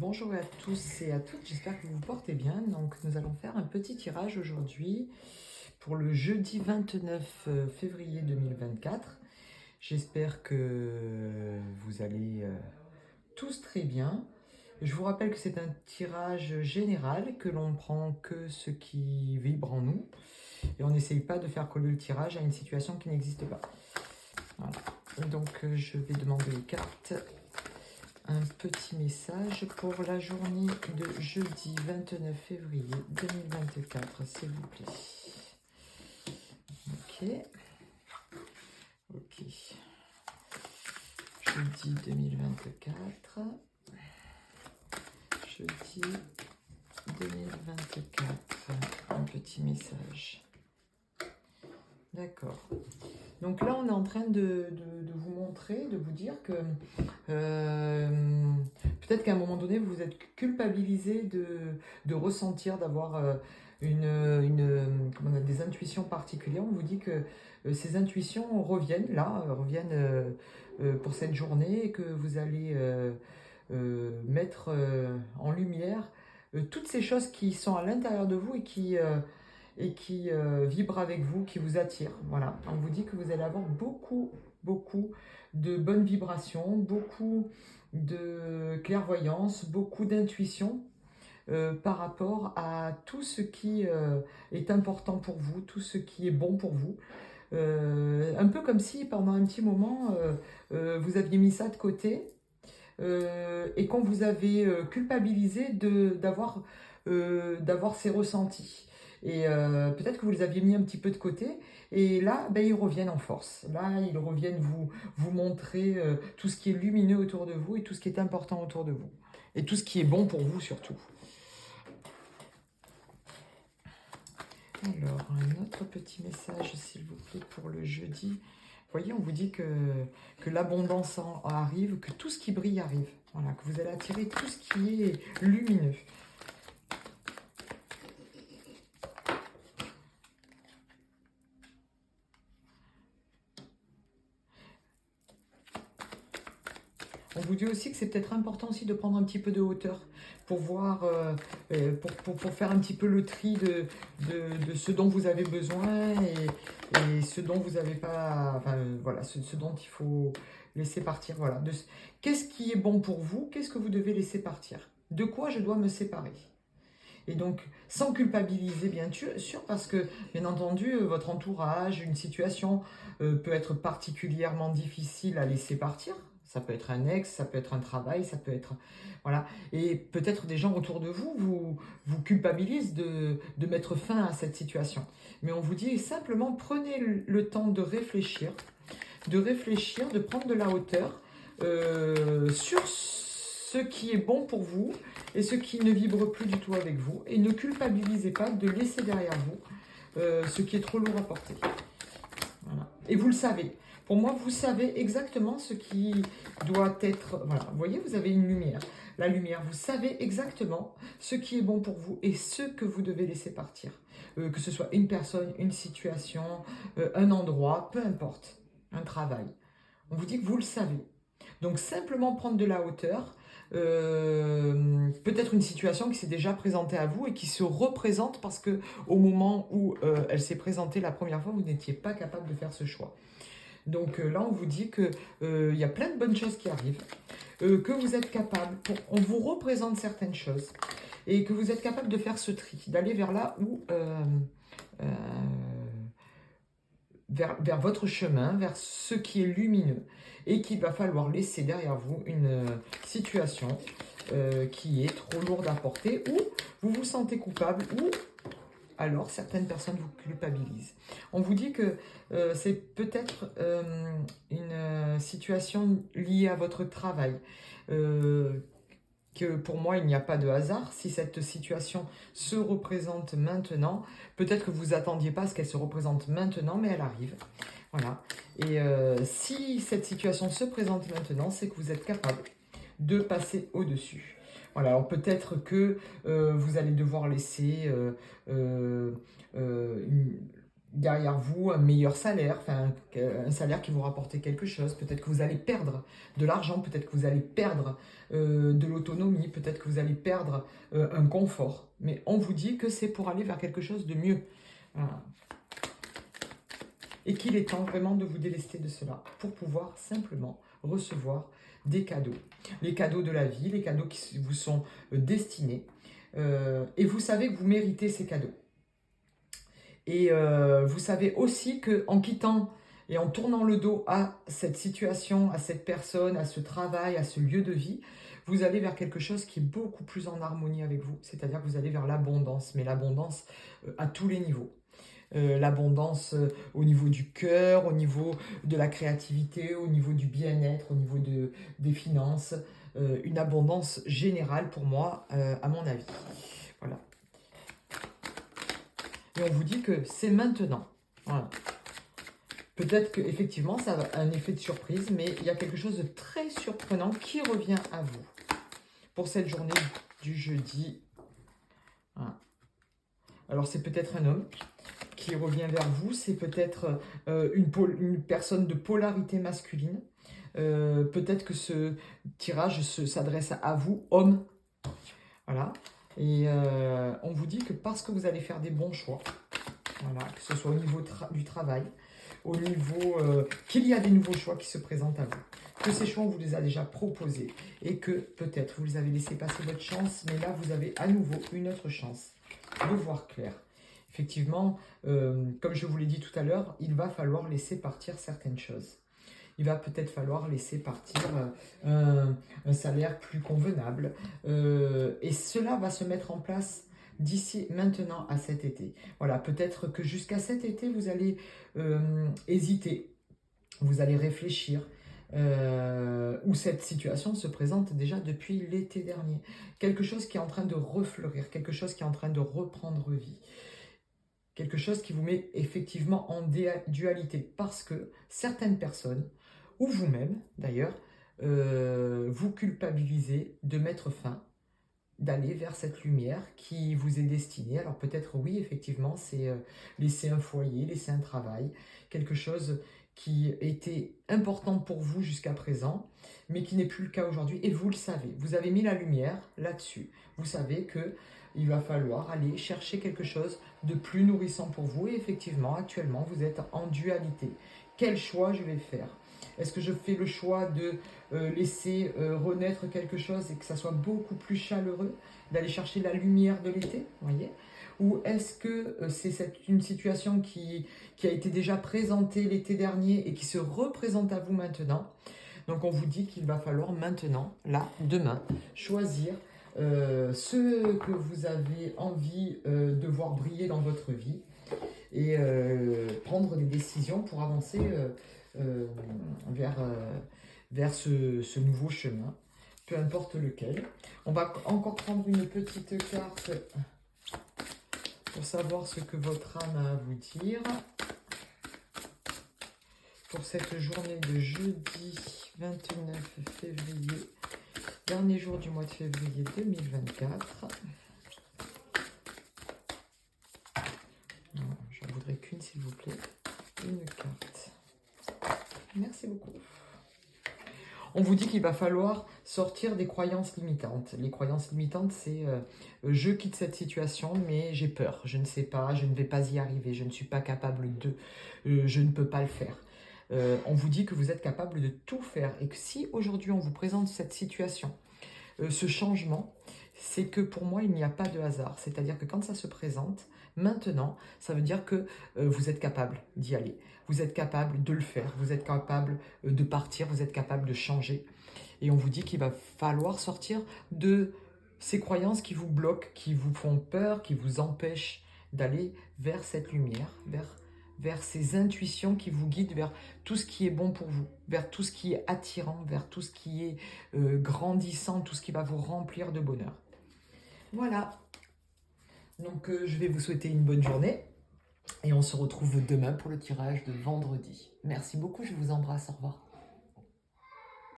Bonjour à tous et à toutes, j'espère que vous vous portez bien. Donc nous allons faire un petit tirage aujourd'hui pour le jeudi 29 février 2024. J'espère que vous allez tous très bien. Je vous rappelle que c'est un tirage général, que l'on prend que ce qui vibre en nous et on n'essaye pas de faire coller le tirage à une situation qui n'existe pas. Voilà. Donc je vais demander les cartes. Un petit message pour la journée de jeudi 29 février 2024, s'il vous plaît. Ok. Jeudi 2024. Jeudi 2024. Un petit message. D'accord. Donc là, on est en train de vous montrer, de vous dire que peut-être qu'à un moment donné, vous êtes culpabilisé de ressentir, d'avoir des intuitions particulières. On vous dit que ces intuitions reviennent là, reviennent pour cette journée et que vous allez mettre en lumière toutes ces choses qui sont à l'intérieur de vous et qui vibre avec vous, qui vous attire. Voilà, on vous dit que vous allez avoir beaucoup de bonnes vibrations, beaucoup de clairvoyance, beaucoup d'intuition par rapport à tout ce qui est important pour vous, tout ce qui est bon pour vous. Un peu comme si pendant un petit moment, vous aviez mis ça de côté et qu'on vous avait culpabilisé d'avoir ces ressentis. Et peut-être que vous les aviez mis un petit peu de côté, et là, ben, ils reviennent en force. Là, ils reviennent vous montrer tout ce qui est lumineux autour de vous et tout ce qui est important autour de vous. Et tout ce qui est bon pour vous surtout. Alors, un autre petit message, s'il vous plaît, pour le jeudi. Vous voyez, on vous dit que l'abondance arrive, que tout ce qui brille arrive. Voilà, que vous allez attirer tout ce qui est lumineux. On vous dit aussi que c'est peut-être important aussi de prendre un petit peu de hauteur pour voir, pour faire un petit peu le tri de ce dont vous avez besoin et ce dont vous n'avez pas, enfin voilà, ce dont il faut laisser partir. Voilà. Qu'est-ce qui est bon pour vous? Qu'est-ce que vous devez laisser partir? De quoi je dois me séparer? Et donc, sans culpabiliser, bien sûr, parce que, bien entendu, votre entourage, une situation peut être particulièrement difficile à laisser partir. Ça peut être un ex, ça peut être un travail, ça peut être... Voilà. Et peut-être des gens autour de vous culpabilisent de mettre fin à cette situation. Mais on vous dit simplement, prenez le temps de réfléchir, de prendre de la hauteur sur ce qui est bon pour vous et ce qui ne vibre plus du tout avec vous. Et ne culpabilisez pas de laisser derrière vous ce qui est trop lourd à porter. Voilà. Et vous le savez. Pour moi, vous savez exactement ce qui doit être... Voilà, vous voyez, vous avez une lumière. La lumière, vous savez exactement ce qui est bon pour vous et ce que vous devez laisser partir. Que ce soit une personne, une situation, un endroit, peu importe. Un travail. On vous dit que vous le savez. Donc simplement prendre de la hauteur, peut-être une situation qui s'est déjà présentée à vous et qui se représente parce que au moment où elle s'est présentée la première fois, vous n'étiez pas capable de faire ce choix. Donc là, on vous dit que il y a plein de bonnes choses qui arrivent, que vous êtes capable, on vous représente certaines choses et que vous êtes capable de faire ce tri, d'aller vers là où vers votre chemin, vers ce qui est lumineux, et qu'il va falloir laisser derrière vous une situation qui est trop lourde à porter, ou vous vous sentez coupable, ou alors certaines personnes vous culpabilisent. On vous dit que c'est peut-être une situation liée à votre travail, que pour moi, il n'y a pas de hasard. Si cette situation se représente maintenant, peut-être que vous n'attendiez pas à ce qu'elle se représente maintenant, mais elle arrive. Voilà. Et si cette situation se présente maintenant, c'est que vous êtes capable de passer au-dessus. Voilà, alors peut-être que vous allez devoir laisser derrière vous un meilleur salaire, enfin un salaire qui vous rapporte quelque chose. Peut-être que vous allez perdre de l'argent, peut-être que vous allez perdre de l'autonomie, peut-être que vous allez perdre un confort. Mais on vous dit que c'est pour aller vers quelque chose de mieux. Voilà. Et qu'il est temps vraiment de vous délester de cela pour pouvoir simplement recevoir des cadeaux. Les cadeaux de la vie, les cadeaux qui vous sont destinés. Et vous savez que vous méritez ces cadeaux. Et vous savez aussi qu'en quittant et en tournant le dos à cette situation, à cette personne, à ce travail, à ce lieu de vie, vous allez vers quelque chose qui est beaucoup plus en harmonie avec vous. C'est-à-dire que vous allez vers l'abondance, mais l'abondance à tous les niveaux. L'abondance au niveau du cœur, au niveau de la créativité, au niveau du bien-être, au niveau des finances. Une abondance générale pour moi, à mon avis. Voilà. Et on vous dit que c'est maintenant. Voilà. Peut-être qu'effectivement, ça a un effet de surprise, mais il y a quelque chose de très surprenant qui revient à vous pour cette journée du jeudi. Voilà. Alors, c'est peut-être un homme qui revient vers vous, c'est peut-être une personne de polarité masculine. Peut-être que ce tirage s'adresse à vous, homme. Voilà. Et on vous dit que parce que vous allez faire des bons choix, voilà, que ce soit au niveau du travail, au niveau qu'il y a des nouveaux choix qui se présentent à vous, que ces choix on vous les a déjà proposés et que peut-être vous les avez laissé passer votre chance, mais là vous avez à nouveau une autre chance de voir clair. Effectivement, comme je vous l'ai dit tout à l'heure, il va falloir laisser partir certaines choses. Il va peut-être falloir laisser partir un salaire plus convenable. Et cela va se mettre en place d'ici maintenant à cet été. Voilà, peut-être que jusqu'à cet été, vous allez hésiter, vous allez réfléchir, où cette situation se présente déjà depuis l'été dernier. Quelque chose qui est en train de refleurir, quelque chose qui est en train de reprendre vie. Quelque chose qui vous met effectivement en dualité parce que certaines personnes, ou vous-même d'ailleurs, vous culpabilisez de mettre fin, d'aller vers cette lumière qui vous est destinée. Alors peut-être oui, effectivement, c'est laisser un foyer, laisser un travail, quelque chose qui était important pour vous jusqu'à présent, mais qui n'est plus le cas aujourd'hui. Et vous le savez, vous avez mis la lumière là-dessus. Vous savez que il va falloir aller chercher quelque chose de plus nourrissant pour vous. Et effectivement, actuellement, vous êtes en dualité. Quel choix je vais faire? Est-ce que je fais le choix de laisser renaître quelque chose et que ça soit beaucoup plus chaleureux, d'aller chercher la lumière de l'été, voyez? Ou est-ce que c'est une situation qui a été déjà présentée l'été dernier et qui se représente à vous maintenant? Donc on vous dit qu'il va falloir maintenant, là, demain, choisir ce que vous avez envie de voir briller dans votre vie et prendre des décisions pour avancer vers ce nouveau chemin, peu importe lequel. On va encore prendre une petite carte pour savoir ce que votre âme a à vous dire pour cette journée de jeudi 29 février, dernier jour du mois de février 2024. J'en voudrais qu'une, s'il vous plaît. Une carte. Merci beaucoup. On vous dit qu'il va falloir sortir des croyances limitantes. Les croyances limitantes, c'est je quitte cette situation, mais j'ai peur. Je ne sais pas, je ne vais pas y arriver, je ne suis pas capable de, je ne peux pas le faire. On vous dit que vous êtes capable de tout faire et que si aujourd'hui on vous présente cette situation, ce changement, c'est que pour moi, il n'y a pas de hasard. C'est-à-dire que quand ça se présente, maintenant, ça veut dire que vous êtes capable d'y aller. Vous êtes capable de le faire. Vous êtes capable de partir. Vous êtes capable de changer. Et on vous dit qu'il va falloir sortir de ces croyances qui vous bloquent, qui vous font peur, qui vous empêchent d'aller vers cette lumière, vers ces intuitions qui vous guident vers tout ce qui est bon pour vous, vers tout ce qui est attirant, vers tout ce qui est grandissant, tout ce qui va vous remplir de bonheur. Voilà. Donc, je vais vous souhaiter une bonne journée et on se retrouve demain pour le tirage de vendredi. Merci beaucoup, je vous embrasse, au revoir.